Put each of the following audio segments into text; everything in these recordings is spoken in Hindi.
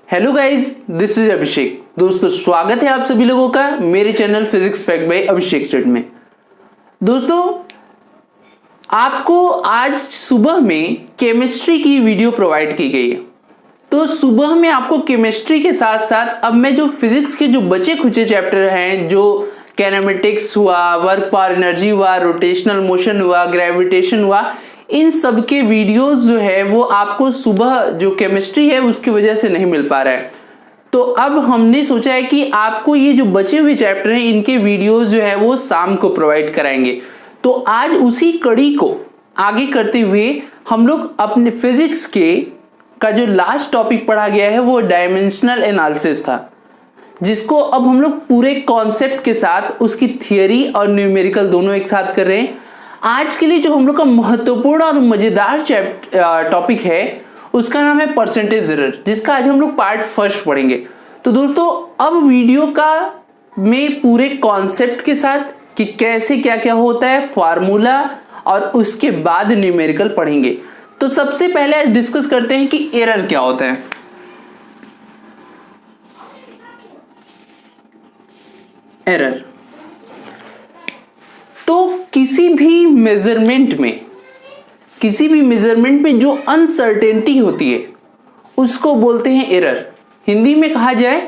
हेलो गाइस, दिस इज अभिषेक। दोस्तों, स्वागत है आप सभी लोगों का मेरे चैनल फिजिक्स फैक्ट बाय अभिषेक सेट में। दोस्तों, आपको आज सुबह में केमिस्ट्री की वीडियो प्रोवाइड की गई है। तो सुबह में आपको केमिस्ट्री के साथ साथ अब मैं जो फिजिक्स के जो बचे खुचे चैप्टर हैं, जो कैनेमेटिक्स हुआ, वर्क पावर एनर्जी हुआ, रोटेशनल मोशन हुआ, ग्रेविटेशन हुआ, इन सब के वीडियोस जो है वो आपको सुबह जो केमिस्ट्री है उसकी वजह से नहीं मिल पा रहा है। तो अब हमने सोचा है कि आपको ये जो बचे हुए चैप्टर हैं इनके वीडियोस जो है वो शाम को प्रोवाइड कराएंगे। तो आज उसी कड़ी को आगे करते हुए हम लोग अपने फिजिक्स के का जो लास्ट टॉपिक पढ़ा गया है वो डायमेंशनल एनालिसिस था, जिसको अब हम लोग पूरे कॉन्सेप्ट के साथ उसकी थियरी और न्यूमेरिकल दोनों एक साथ कर रहे हैं। आज के लिए जो हम लोग का महत्वपूर्ण और मजेदार टॉपिक है उसका नाम है परसेंटेज एरर, जिसका आज हम लोग पार्ट फर्स्ट पढ़ेंगे। तो दोस्तों, अब वीडियो का में पूरे कॉन्सेप्ट के साथ कि कैसे क्या क्या होता है, फार्मूला और उसके बाद न्यूमेरिकल पढ़ेंगे। तो सबसे पहले आज डिस्कस करते हैं कि एरर क्या होता है। एरर तो किसी भी मेजरमेंट में जो अनसर्टेनिटी होती है उसको बोलते हैं एरर। हिंदी में कहा जाए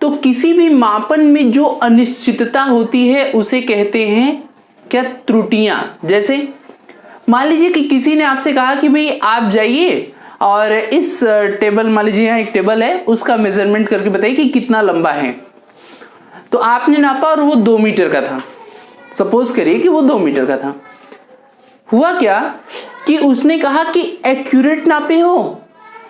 तो किसी भी मापन में जो अनिश्चितता होती है उसे कहते हैं क्या, त्रुटियां। जैसे मान लीजिए कि किसी ने आपसे कहा कि भाई आप जाइए और इस टेबल, मान लीजिए यहाँ एक टेबल है, उसका मेजरमेंट करके बताइए कि कितना लंबा है। तो आपने नापा और वो 2 मीटर का था। सपोज करिए कि वो 2 मीटर का था। हुआ क्या कि उसने कहा कि एक्यूरेट नापे हो,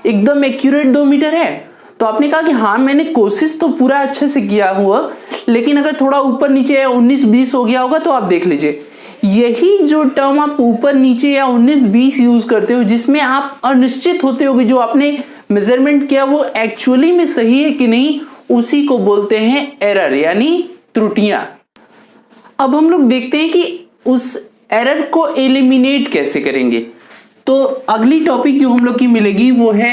एकदम एक्यूरेट 2 मीटर है। तो आपने कहा कि हाँ, मैंने कोशिश तो पूरा अच्छे से किया हुआ, लेकिन अगर थोड़ा ऊपर नीचे या 19-20 हो गया होगा तो आप देख लीजिए। यही जो टर्म आप ऊपर नीचे या 19-20 यूज करते हो, जिसमें आप अनिश्चित होते हो कि जो आपने मेजरमेंट किया वो एक्चुअली में सही है कि नहीं, उसी को बोलते हैं एरर, यानी त्रुटियां। अब हम लोग देखते हैं कि उस एरर को एलिमिनेट कैसे करेंगे। तो अगली टॉपिक जो हम लोग की मिलेगी वो है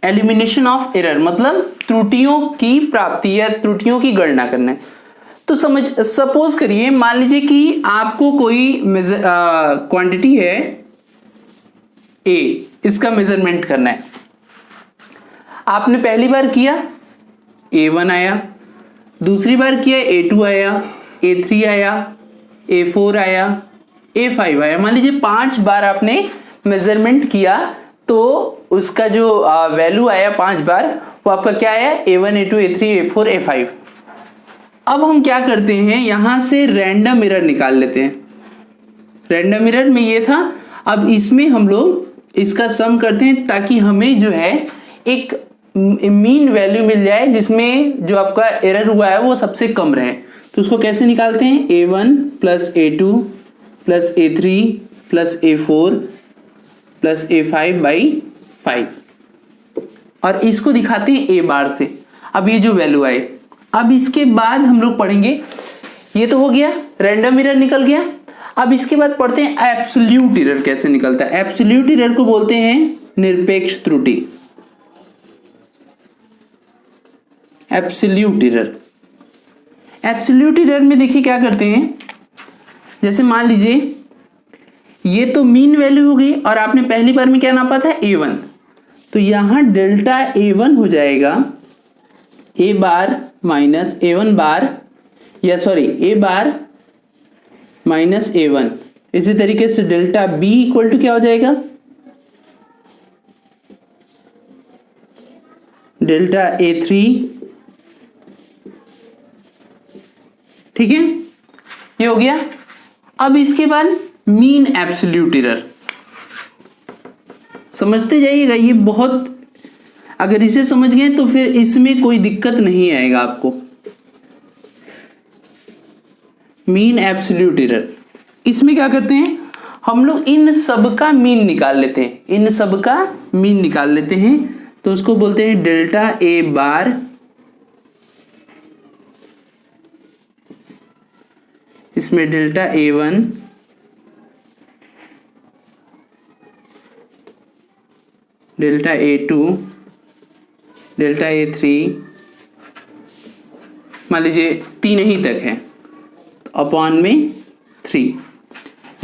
एलिमिनेशन ऑफ एरर, मतलब त्रुटियों की प्राप्ति या त्रुटियों की गणना करना है। तो सपोज करिए, मान लीजिए कि आपको कोई क्वांटिटी है A, इसका मेजरमेंट करना है। आपने पहली बार किया A1 आया, दूसरी बार किया A2 आया, A3 आया, A4 आया, A5 आया। मान लीजिए 5 बार आपने मेजरमेंट किया तो उसका जो वैल्यू आया 5 बार, वो आपका क्या आया, A1, A2, A3, A4, A5। अब हम क्या करते हैं, यहां से रैंडम एरर निकाल लेते हैं। रैंडम एरर में ये था, अब इसमें हम लोग इसका सम करते हैं ताकि हमें जो है एक मीन वैल्यू मिल जाए जिसमें जो आपका एरर हुआ है वो सबसे कम रहे। तो उसको कैसे निकालते हैं, A1 plus A2 plus A3 plus A4 plus A5 by 5, और इसको दिखाते हैं A बार से। अब ये जो वैल्यू आए, अब इसके बाद हम लोग पढ़ेंगे, ये तो हो गया, रैंडम एरर निकल गया। अब इसके बाद पढ़ते हैं एब्सोल्यूट एरर कैसे निकलता है। एब्सोल्यूट एरर को बोलते हैं निरपेक्ष त्रुटि। एब्सोल्यूट एरर में देखिए क्या करते हैं, जैसे मान लीजिए ये तो मीन वैल्यू हो गई और आपने पहली बार में क्या नापा था, A1। तो यहां डेल्टा A1 हो जाएगा A बार माइनस A1 बार, या sorry A bar minus A1। इसी तरीके से डेल्टा B इक्वल टू क्या हो जाएगा, डेल्टा A3। ठीक है, ये हो गया। अब इसके बाद मीन एब्सोल्यूट एरर समझते जाइएगा। ये बहुत, अगर इसे समझ गए तो फिर इसमें कोई दिक्कत नहीं आएगा आपको। मीन एब्सोल्यूट एरर, इसमें क्या करते हैं हम लोग, इन सब का मीन निकाल लेते हैं। तो उसको बोलते हैं डेल्टा A बार इसमें delta A1 delta A2 delta A3 मान लीजिए 3 ही तक है तो अपॉन में 3।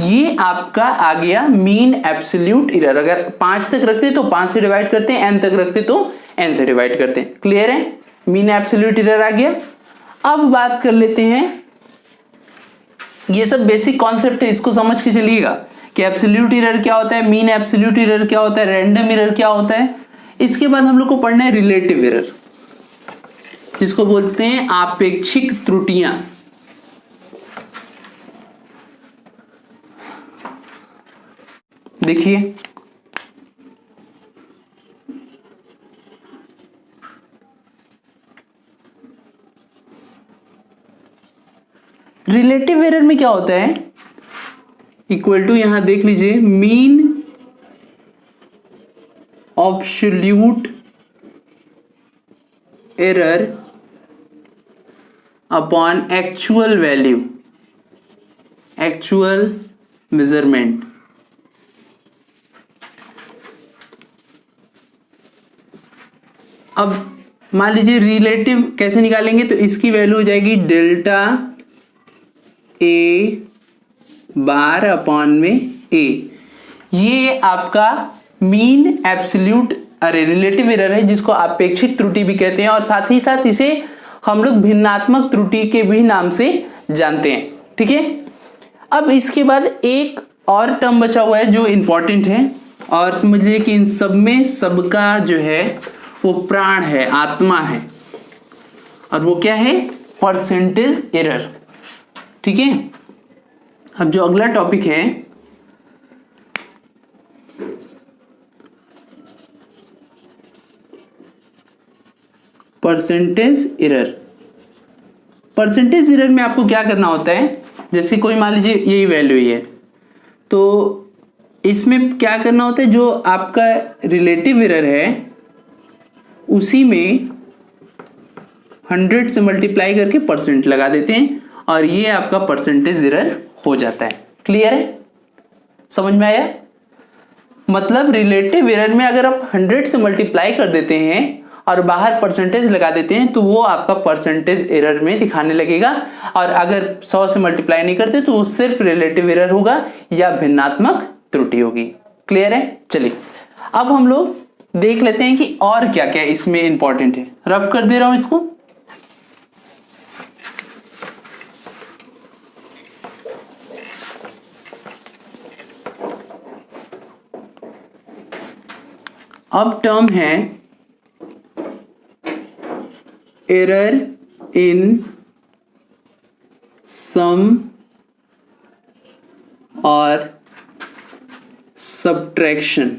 ये आपका आ गया मीन एब्सोल्यूट एरर। अगर 5 तक रखते तो 5 से डिवाइड करते हैं, n तक रखते तो n से डिवाइड करते हैं। क्लियर है? मीन एब्सोल्यूट एरर आ गया। अब बात कर लेते हैं, ये सब बेसिक कॉन्सेप्ट है, इसको समझ के चलिएगा कि एब्सोल्यूट एरर क्या होता है, मीन एब्सोल्यूट एरर क्या होता है, रैंडम एरर क्या होता है। इसके बाद हम लोग को पढ़ना है रिलेटिव एरर, जिसको बोलते हैं आपेक्षिक त्रुटियां। देखिए रिलेटिव एरर में क्या होता है, इक्वल टू यहां देख लीजिए mean absolute error upon actual value, actual measurement. अब मान लीजिए रिलेटिव कैसे निकालेंगे, तो इसकी वैल्यू हो जाएगी डेल्टा ए बार अपॉन में ए। ये आपका मीन एब्सोल्यूट रिलेटिव एरर है, जिसको आपेक्षिक त्रुटि भी कहते हैं, और साथ ही साथ इसे हम लोग भिन्नात्मक त्रुटि के भी नाम से जानते हैं। ठीक है, अब इसके बाद एक और टर्म बचा हुआ है जो इंपॉर्टेंट है, और समझ लीजिए कि इन सब में सबका जो है वो प्राण है, आत्मा है, और वो क्या है, परसेंटेज एरर। ठीक है, अब जो अगला टॉपिक है परसेंटेज एरर। परसेंटेज एरर में आपको क्या करना होता है, जैसे कोई मान लीजिए यही वैल्यू ही है, तो इसमें क्या करना होता है, जो आपका रिलेटिव एरर है उसी में 100 से मल्टीप्लाई करके परसेंट लगा देते हैं, और ये आपका परसेंटेज एरर हो जाता है। क्लियर है? समझ में आया? मतलब रिलेटिव एरर में अगर आप 100 से मल्टीप्लाई कर देते हैं और बाहर परसेंटेज लगा देते हैं तो वो आपका परसेंटेज एरर में दिखाने लगेगा, और अगर 100 से मल्टीप्लाई नहीं करते तो वो सिर्फ रिलेटिव एरर होगा या भिन्नात्मक त्रुटि होगी। क्लियर है? चलिए अब हम लोग देख लेते हैं कि और क्या क्या इसमें इंपॉर्टेंट है। रफ कर दे रहा हूं इसको। अब टर्म है एरर इन सम और सब्ट्रैक्शन।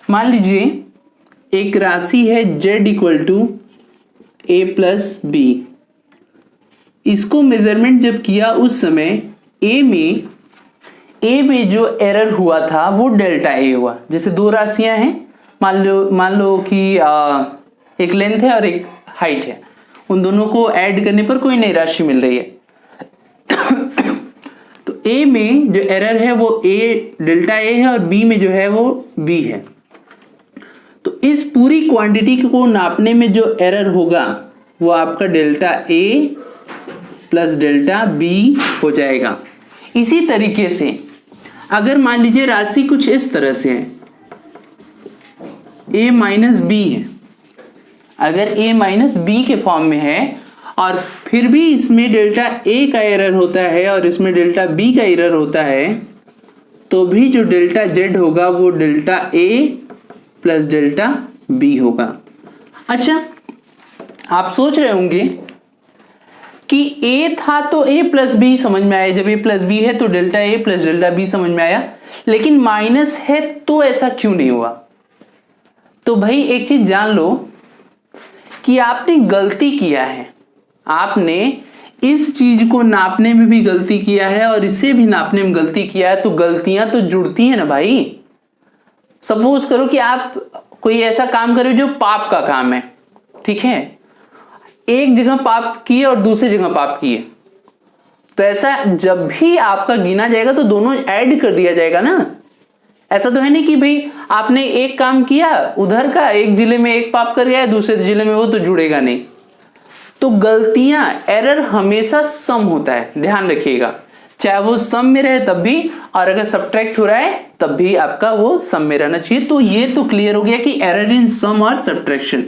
मान लीजिए एक राशि है z equal to a plus B. इसको मेजरमेंट जब किया उस समय a में जो एरर हुआ था वो डेल्टा a हुआ। जैसे दो राशियां हैं, मान लो कि एक लेंथ है और एक हाइट है, उन दोनों को ऐड करने पर कोई नई राशि मिल रही है। तो a में जो एरर है वो डेल्टा a है, और b में जो है वो b है। तो इस पूरी क्वांटिटी को नापने में जो एरर होगा वो आपका delta a plus delta b हो जाएगा। इसी तरीके से अगर मान लीजिए राशि कुछ इस तरह से है, a माइनस बी है, अगर a माइनस बी के फॉर्म में है और फिर भी इसमें डेल्टा a का एरर होता है और इसमें डेल्टा b का एरर होता है, तो भी जो डेल्टा z होगा वो delta a plus delta b होगा। अच्छा, आप सोच रहे होंगे कि a था तो a प्लस बी समझ में आया, जब a प्लस बी है तो delta a plus delta b समझ में आया, लेकिन माइनस है तो ऐसा क्यों नहीं हुआ? तो भाई एक चीज जान लो कि आपने गलती किया है, आपने इस चीज को नापने में भी गलती किया है और इसे भी नापने में गलती किया है, तो गलतियां तो जुड़ती है ना भाई। सपोज करो कि आप कोई ऐसा काम करो जो पाप का काम है, ठीक है, एक जगह पाप किए और दूसरी जगह पाप किए, तो ऐसा जब भी आपका गिना जाएगा तो दोनों ऐड कर दिया जाएगा ना। ऐसा तो है नहीं कि भाई आपने एक काम किया उधर का, एक जिले में एक पाप कर गया दूसरे जिले में, वो तो जुड़ेगा नहीं। तो गलतियां, एरर हमेशा सम होता है, ध्यान रखिएगा, चाहे वो सम में रहे तब भी, और अगर सब्ट्रैक्ट हो रहा है तब भी आपका वो सम में रहना चाहिए। तो ये तो क्लियर हो गया कि एरर इन सम और सब्ट्रैक्शन।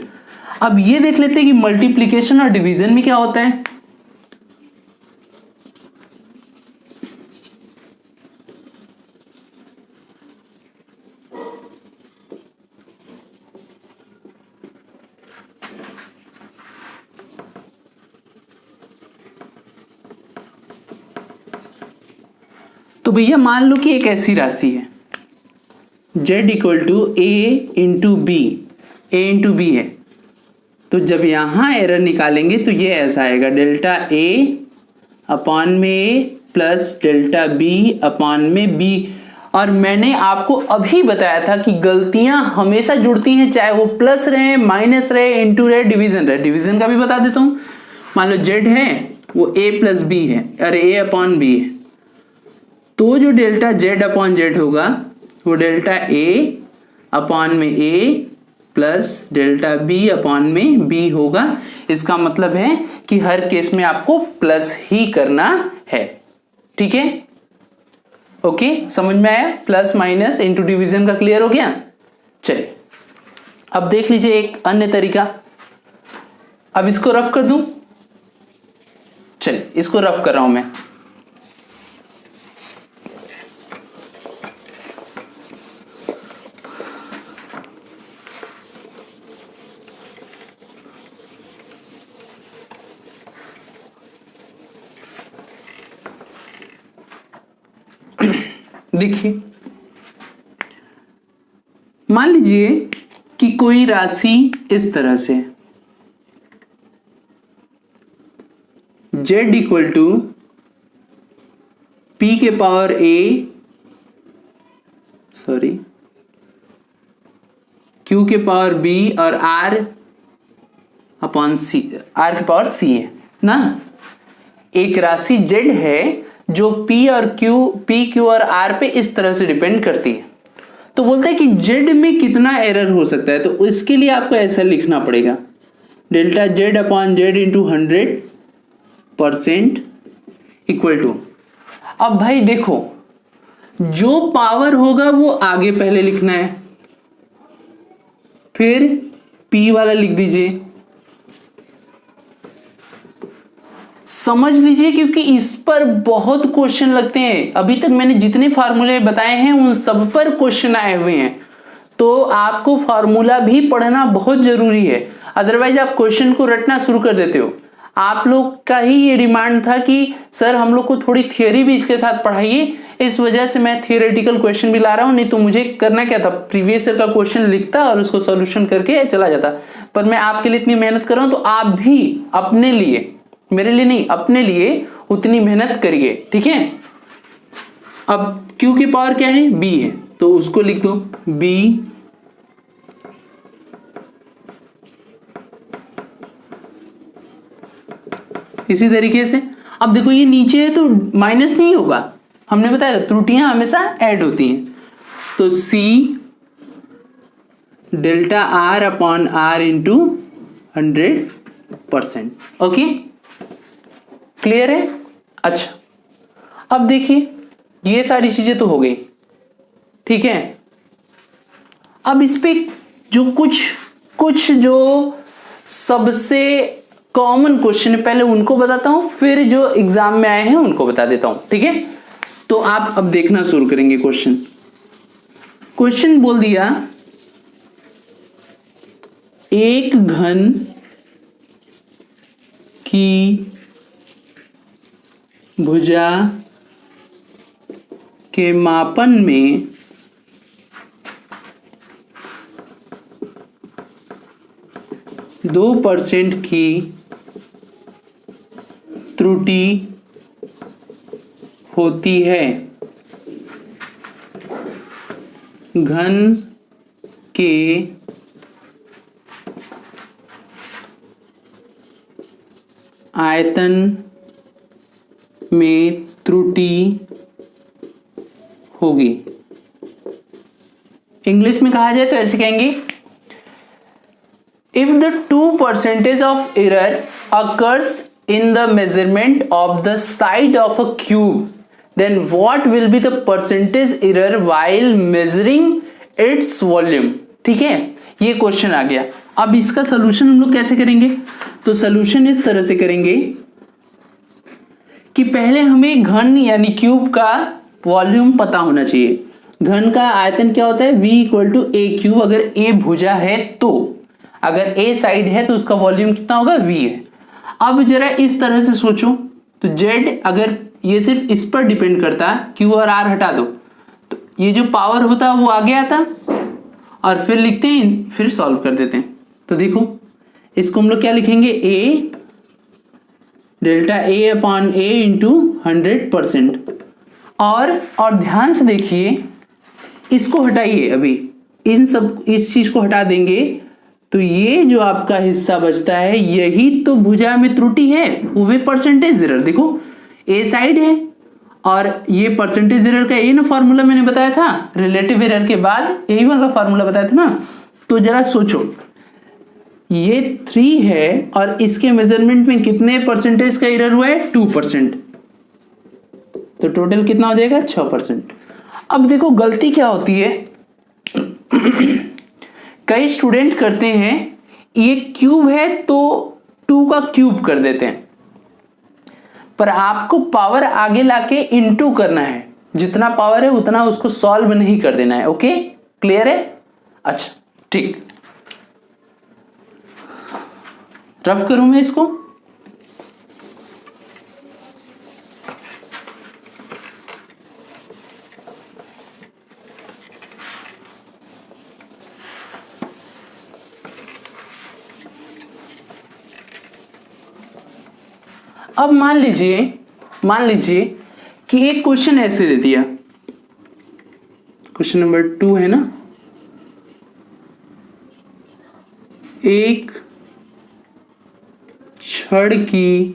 अब ये देख लेते हैं कि मल्टीप्लीकेशन और डिवीजन में क्या होता है। तो भैया मान लो कि एक ऐसी राशि है z equal to A into B, A into B है, तो जब यहां एरर निकालेंगे तो ये ऐसा आएगा डेल्टा ए अपॉन में ए प्लस डेल्टा बी अपॉन में बी। और मैंने आपको अभी बताया था कि गलतियां हमेशा जुड़ती हैं, चाहे वो प्लस रहे, माइनस रहे, इंटू रहे, डिवीजन रहे। डिवीजन का भी बता देता हूं, मान लो z है वो a प्लस बी है, अरे a अपॉन बी है, तो जो डेल्टा z अपॉन z होगा वो डेल्टा a अपॉन में a plus delta b upon में b होगा। इसका मतलब है कि हर केस में आपको प्लस ही करना है, ठीक है। ओके, समझ में आया? प्लस माइनस इंटू डिवीजन का क्लियर हो गया। चलिए अब देख लीजिए एक अन्य तरीका। अब इसको रफ कर दूं, चलिए इसको रफ कर रहा हूं मैं। देखिए मान लीजिए कि कोई राशि इस तरह से z इक्वल टू p के पावर a, सॉरी q के पावर b और r अपॉन c, r के पावर c है ना। एक राशि z है जो p और q और r पे इस तरह से डिपेंड करती है। तो बोलते हैं कि z में कितना एरर हो सकता है, तो इसके लिए आपको ऐसा लिखना पड़ेगा delta z upon z into 100% equal to. अब भाई देखो जो पावर होगा वो आगे पहले लिखना है, फिर p वाला लिख दीजिए, समझ लीजिए, क्योंकि इस पर बहुत क्वेश्चन लगते हैं। अभी तक मैंने जितने फार्मूले बताए हैं उन सब पर क्वेश्चन आए हुए हैं, तो आपको फार्मूला भी पढ़ना बहुत जरूरी है, अदरवाइज आप क्वेश्चन को रटना शुरू कर देते हो। आप लोग का ही ये डिमांड था कि सर हम लोग को थोड़ी थियरी भी इसके साथ पढ़ाइए, इस वजह से मैं थियोरेटिकल क्वेश्चन भी ला रहा हूं। नहीं तो मुझे करना क्या था, प्रीवियस ईयर का क्वेश्चन लिखता और उसको सॉल्यूशन करके चला जाता। पर मैं आपके लिए इतनी मेहनत कर रहा हूं, तो आप भी अपने लिए, मेरे लिए नहीं, अपने लिए उतनी मेहनत करिए, ठीक है। अब q की पावर क्या है, b है, तो उसको लिख दो b इसी तरीके से। अब देखो ये नीचे है तो माइनस नहीं होगा, हमने बताया त्रुटियां हमेशा ऐड होती हैं। तो c delta r upon r into 100%। Okay, clear है? अच्छा अब देखिए ये सारी चीजें तो हो गई, ठीक है। अब इस पे जो कुछ जो सबसे कॉमन क्वेश्चन है पहले उनको बताता हूं, फिर जो एग्जाम में आए हैं उनको बता देता हूं, ठीक है। तो आप अब देखना शुरू करेंगे। क्वेश्चन बोल दिया एक घन की भुजा के मापन में दो % की त्रुटि होती है। घन के आयतन में त्रुटि होगी। इंग्लिश में कहा जाए तो ऐसे कहेंगे, if the 2% of error occurs in the measurement of the side of a cube, then what will be the percentage error while measuring its volume. ठीक है, ये क्वेश्चन आ गया। अब इसका सोल्यूशन हम लोग कैसे करेंगे? तो सोल्यूशन इस तरह से करेंगे कि पहले हमें घन यानी क्यूब का वॉल्यूम पता होना चाहिए। घन का आयतन क्या होता है? v equal to A cube. अगर a भुजा है तो, अगर a साइड है तो उसका वॉल्यूम कितना होगा? v है। अब जरा इस तरह से सोचो, तो z अगर ये सिर्फ इस पर डिपेंड करता, q और r हटा दो, तो ये जो पावर होता वो आगे आता, और फिर लिखते हैं, फिर सॉल्व कर देते हैं। तो देखो इसको हम लोग क्या लिखेंगे? a delta a upon a into 100%। और ध्यान से देखिए, इसको हटाइए, अभी इस चीज को हटा देंगे तो ये जो आपका हिस्सा बचता है यही तो भुजा में त्रुटि है, वो भी परसेंटेज एरर। देखो ए साइड है और ये परसेंटेज एरर का, ये ना फॉर्मूला मैंने बताया था रिलेटिव एरर के बाद, यही वाला फॉर्मूला बताया था ना। तो जरा सोचो, ये 3 है और इसके मेजरमेंट में कितने परसेंटेज का एरर हुआ है? 2%। तो टोटल कितना हो जाएगा? 6%। अब देखो गलती क्या होती है, कई स्टूडेंट करते हैं, ये क्यूब है तो 2 का क्यूब कर देते हैं, पर आपको पावर आगे लाके इनटू करना है। जितना पावर है उतना उसको सॉल्व नहीं कर देना है। ओके, क्लियर है? अच्छा ठीक, रफ करूं मैं इसको। अब मान लीजिए कि एक क्वेश्चन ऐसे दे दिया, क्वेश्चन नंबर 2 है ना, एक छड़ की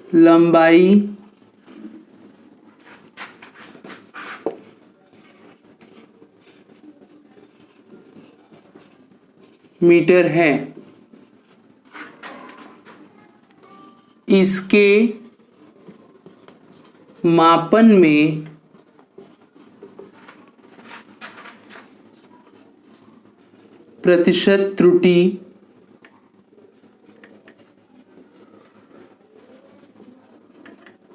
लंबाई मीटर है, इसके मापन में प्रतिशत त्रुटि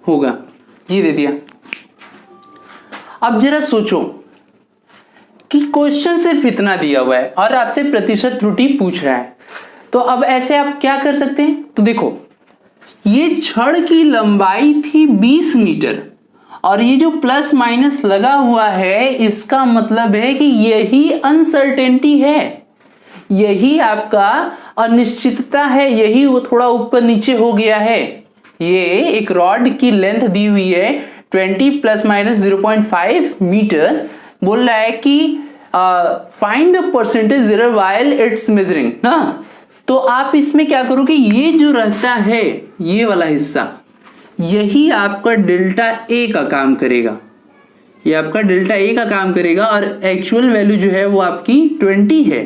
होगा। ये दे दिया। अब जरा सोचो कि क्वेश्चन सिर्फ इतना दिया हुआ है और आपसे प्रतिशत त्रुटि पूछ रहा है, तो अब ऐसे आप क्या कर सकते हैं? तो देखो, ये छड़ की लंबाई थी 20 मीटर और ये जो प्लस माइनस लगा हुआ है, इसका मतलब है कि यही अनसर्टेनिटी है, यही आपका अनिश्चितता है, यही वो थोड़ा ऊपर नीचे हो गया है। ये एक रॉड की लेंथ दी हुई है 20 प्लस माइनस 0.5 मीटर, बोल रहा है कि find the percentage error while it's measuring ना। तो आप इसमें क्या करोगे, ये जो रहता है ये वाला हिस्सा, यही आपका डेल्टा ए का काम करेगा, ये आपका डेल्टा ए का काम करेगा और एक्चुअल वैल्यू जो है वो आपकी 20 है।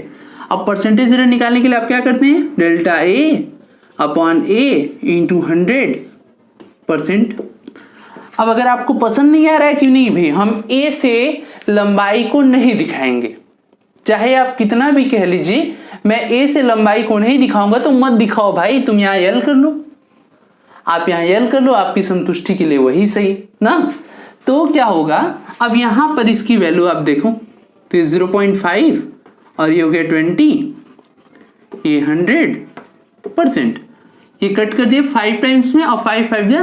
अब परसेंटेज एरर निकालने के लिए आप क्या करते हैं? Delta A upon A into 100%। अब अगर आपको पसंद नहीं आ रहा है, क्यों नहीं भाई, हम ए से लंबाई को नहीं दिखाएंगे, चाहे आप कितना भी कह लीजिए मैं ए से लंबाई को नहीं दिखाऊंगा, तो मत दिखाओ भाई, तुम यहां यल कर लो, आप यहां यल कर लो, आपकी संतुष्टि के लिए वही सही ना। तो क्या होगा, अब यहां पर इसकी वैल्यू आप देखो, तो 0.5 और ये हो गया 20, ये 100%, ये कट कर दिए 5 टाइम्स में और 5 5 जा,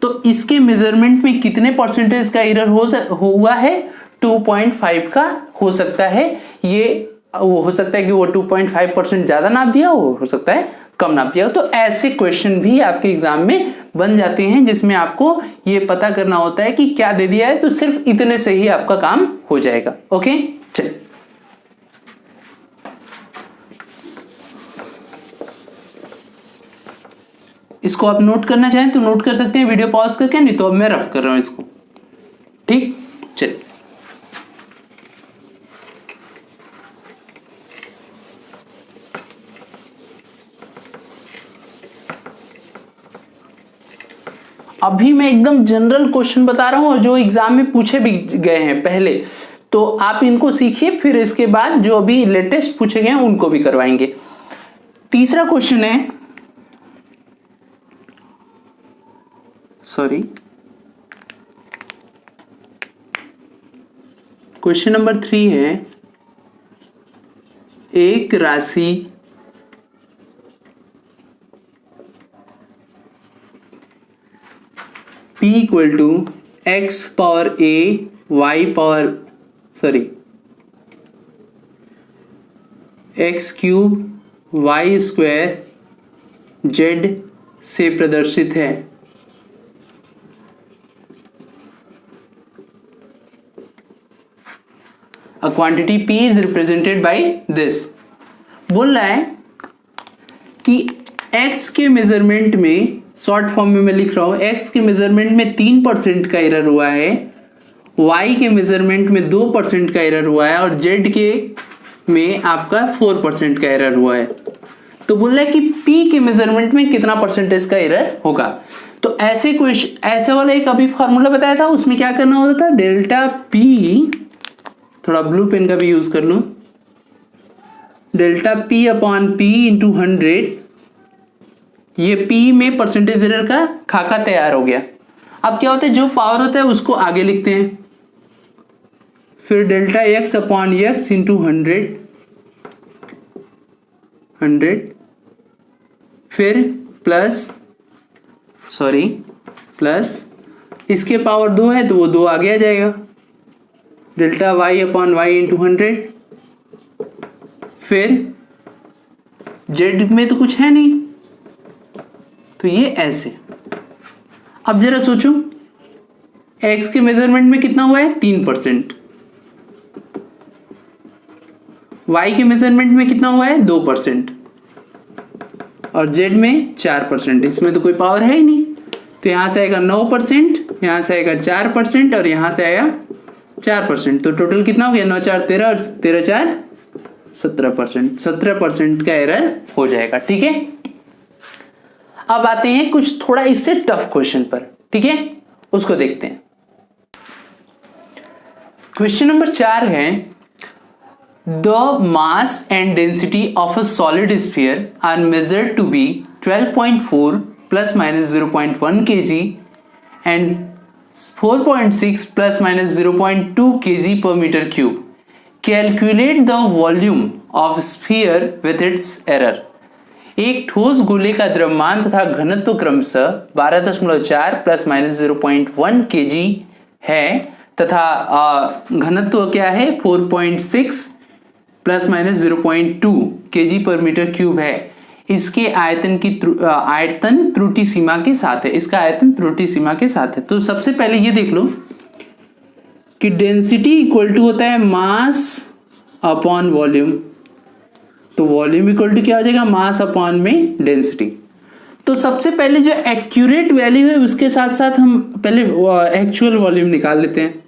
तो इसके मेजरमेंट में कितने परसेंटेज का एरर हुआ है? 2.5 का हो सकता है। ये वो हो सकता है कि वो 2.5% ज्यादा नाप दिया हो सकता है कम नाप दिया हो। तो ऐसे क्वेश्चन भी आपके एग्जाम में बन जाते हैं जिसमें आपको ये पता करना होता है कि क्या दे दिया है, तो सिर्फ इतने से ही आपका काम हो जाएगा। ओके, चलिए इसको आप नोट करना चाहें तो नोट कर सकते हैं वीडियो पॉज करके, नहीं तो अब मैं रफ कर रहा हूं इसको। ठीक, चलिए। अभी मैं एकदम जनरल क्वेश्चन बता रहा हूं और जो एग्जाम में पूछे भी गए हैं पहले, तो आप इनको सीखिए, फिर इसके बाद जो अभी लेटेस्ट पूछे गए हैं उनको भी करवाएंगे। तीसरा क्वेश्चन है, सॉरी, क्वेश्चन नंबर 3 है, एक राशि p equal to x power a y power x cube y square z से प्रदर्शित है। A quantity p is represented by this। बोल रहा है कि x के मेजरमेंट में, शॉर्ट फॉर्म में मैं लिख रहा हूं, x के मेजरमेंट में 3% का एरर हुआ है, y के मेजरमेंट में 2% का एरर हुआ है और z के में आपका 4% का एरर हुआ है। तो बोल रहा है कि p के मेजरमेंट में कितना परसेंटेज का एरर होगा। तो ऐसे क्वेश्चन, ऐसे वाला एक अभी फॉर्मूला बताया था, उसमें क्या करना होता था, डेल्टा p, थोड़ा ब्लू पेन का भी यूज कर लूं, delta p upon p into 100, ये p में परसेंटेज एरर का खाका तैयार हो गया। अब क्या होता है, जो पावर होता है उसको आगे लिखते हैं, फिर delta x upon x into 100, फिर प्लस इसके पावर 2 है तो वो 2 आगे आ जाएगा, delta y upon y into 100, फिर z में तो कुछ है नहीं तो ये ऐसे। अब जरा सोचो, x के मेजरमेंट में कितना हुआ है, 3%, y के मेजरमेंट में कितना हुआ है, 2%, और z में 4%। इसमें तो कोई पावर है ही नहीं, तो यहां से आएगा 9%, यहां से आएगा 4% और यहां से आएगा 4%। तो टोटल कितना हो गया, 9 4 13 और 13 4 17%। 17% का एरर हो जाएगा। ठीक है, अब आते हैं कुछ थोड़ा इससे टफ क्वेश्चन पर। ठीक है, उसको देखते हैं। क्वेश्चन नंबर 4 है, the mass and density of a solid sphere are measured to be 12.4 plus minus 0.1 kg and 4.6 plus minus 0.2 kg per metre cube. Calculate the volume of sphere with its error. एक ठोस गोले का द्रव्यमान तथा घनत्व क्रमशः 12.4 प्लस माइनस 0.1 kg है तथा घनत्व क्या है, 4.6 plus minus 0.2 kg per metre cube है। इसके आयतन त्रुटि सीमा के साथ है, इसका आयतन त्रुटि सीमा के साथ है। तो सबसे पहले ये देख लो कि डेंसिटी इक्वल टू होता है मास अपॉन वॉल्यूम। तो वॉल्यूम इक्वल टू क्या हो जाएगा, मास अपॉन में डेंसिटी। तो सबसे पहले जो एक्यूरेट वैल्यू है उसके साथ साथ हम पहले एक्चुअल वॉल्यूम निकाल लेते हैं।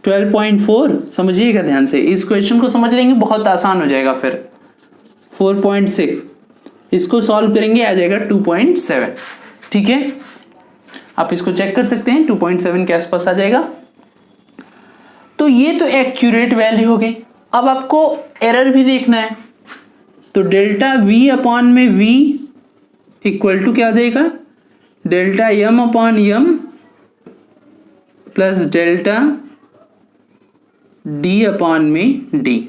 12.4 समझिएगा ध्यान से, इस क्वेश्चन को समझ लेंगे बहुत आसान हो जाएगा। फिर 4.6 इसको सॉल्व करेंगे, आ जाएगा 2.7। ठीक है, आप इसको चेक कर सकते हैं, 2.7 के आसपास आ जाएगा। तो ये तो एक्यूरेट वैल्यू हो गई। अब आपको एरर भी देखना है, तो डेल्टा v अपॉन में v इक्वल टू क्या हो जाएगा, delta m upon m plus delta d upon में d।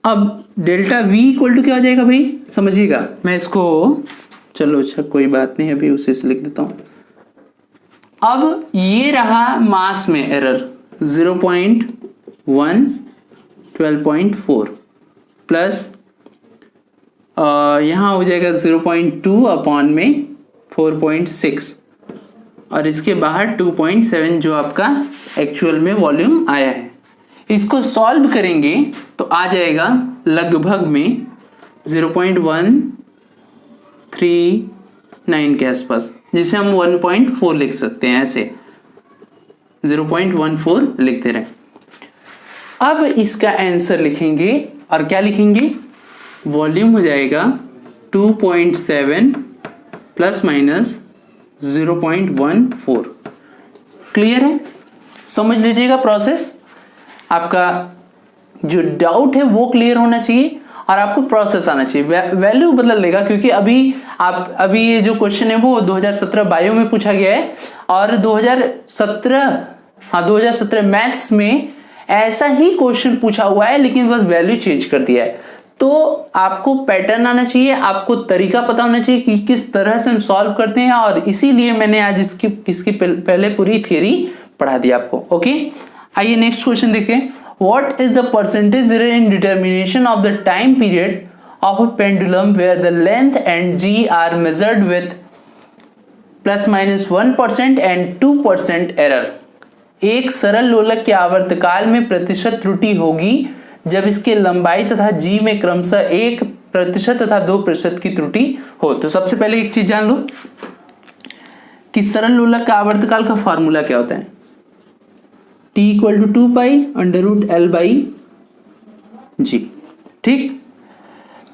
अब डेल्टा v इक्वल टू क्या हो जाएगा भाई, समझिएगा। मैं इसको, चलो अच्छा कोई बात नहीं, अभी उसे से लिख देता हूं। अब ये रहा मास में एरर 0.1 12.4 प्लस यहां हो जाएगा 0.2 अपॉन में 4.6 और इसके बाहर 2.7 जो आपका एक्चुअल में वॉल्यूम आया है। इसको सॉल्व करेंगे तो आ जाएगा लगभग में 0.13 9 के आसपास, जिसे हम 1.4 लिख सकते हैं, ऐसे 0.14 लिख दे रहे हैं। अब इसका आंसर लिखेंगे और क्या लिखेंगे, वॉल्यूम हो जाएगा 2.7 प्लस माइनस 0.14। क्लियर है? समझ लीजिएगा प्रोसेस। आपका जो डाउट है वो क्लियर होना चाहिए और आपको प्रोसेस आना चाहिए। वैल्यू बदल देगा, क्योंकि अभी ये जो क्वेश्चन है वो 2017 बायो में पूछा गया है और 2017 मैथ्स में ऐसा ही क्वेश्चन पूछा हुआ है, लेकिन बस वैल्यू चेंज कर दिया है। तो आपको पैटर्न आना चाहिए, आपको तरीका पता होना चाहिए कि किस तरह से हम सॉल्व करते हैं, और इसीलिए मैंने आज इसकी पहले पूरी थियरी पढ़ा दी आपको। ओके, आइए नेक्स्ट क्वेश्चन देखें। What is the percentage error in determination of the time period of a pendulum where the length and g are measured with plus minus 1% and 2% error? एक सरल लोलक के आवर्तकाल में प्रतिशत त्रुटि होगी जब इसके लंबाई तथा जी में क्रमशः 1% तथा 2% की त्रुटि हो। तो सबसे पहले एक चीज जान लो कि सरल लोलक का आवर्तकाल का फॉर्मूला क्या होता है। T equal to 2 pi under root L by G. ठीक,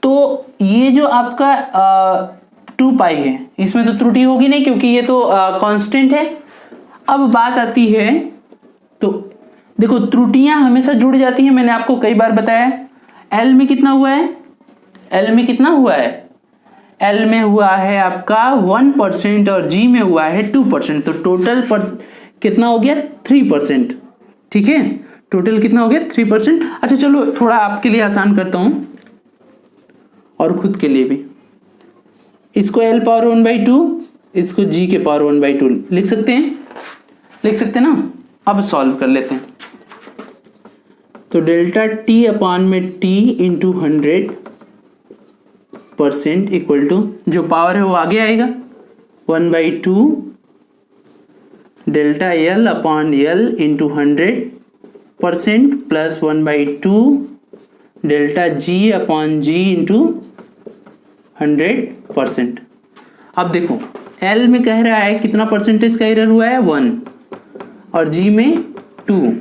तो ये जो आपका 2 पाई है, इसमें तो त्रुटि होगी नहीं क्योंकि ये तो कांस्टेंट है। अब बात आती है, तो देखो त्रुटियां हमेशा जुड़ जाती हैं, मैंने आपको कई बार बताया। L में कितना हुआ है, L में कितना हुआ है, L में हुआ है आपका 1% और G में हुआ है 2%, तो टोटल कितना हो गया 3%। ठीक है, टोटल कितना हो गया 3%। अच्छा चलो थोड़ा आपके लिए आसान करता हूं और खुद के लिए भी। इसको L पावर 1/2, इसको G के पावर 1/2 लिख सकते हैं ना। अब सॉल्व कर लेते हैं। तो डेल्टा T अपान में T इंटू 100% इक्वल टू, जो पावर है वो आगे आएगा 1/2 delta L upon L into 100% plus 1/2 delta G upon G into 100%। अब देखो L में कह रहा है कितना परसेंटेज का एरर हुआ है 1 और G में 2।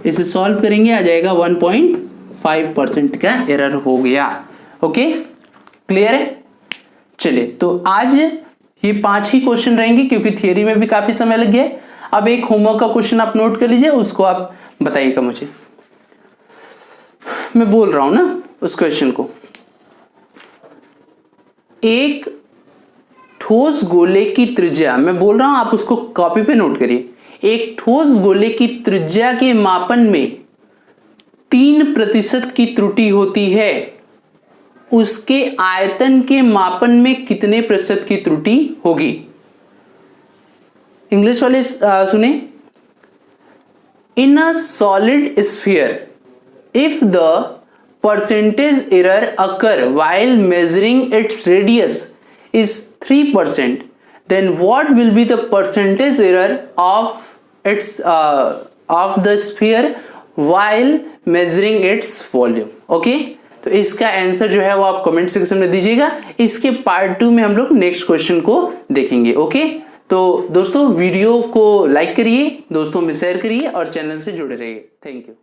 इसे सॉल्व करेंगे, आ जाएगा 1.5% का एरर हो गया। ओके, क्लियर है? चलिए, तो आज ये 5 ही क्वेश्चन रहेंगे क्योंकि थियरी में भी काफी समय लग गया। अब एक होमवर्क का क्वेश्चन आप नोट कर लीजिए, उसको आप बताइएगा मुझे। मैं बोल रहा हूं ना उस क्वेश्चन को। एक ठोस गोले की त्रिज्या, मैं बोल रहा हूं आप उसको कॉपी पे नोट करिए। एक ठोस गोले की त्रिज्या के मापन में 3% की त्रुटि होती है, उसके आयतन के मापन में कितने प्रतिशत की त्रुटि होगी? इंग्लिश वाले सुने। In a solid sphere if the percentage error occur while measuring its radius is 3%, then what will be the percentage error of the sphere while measuring its volume? Okay, तो इसका आंसर जो है वो आप कमेंट सेक्शन में दीजिएगा। इसके पार्ट 2 में हम लोग नेक्स्ट क्वेश्चन को देखेंगे। ओके, तो दोस्तों वीडियो को लाइक करिए, दोस्तों में शेयर करिए और चैनल से जुड़े रहिए। Thank you.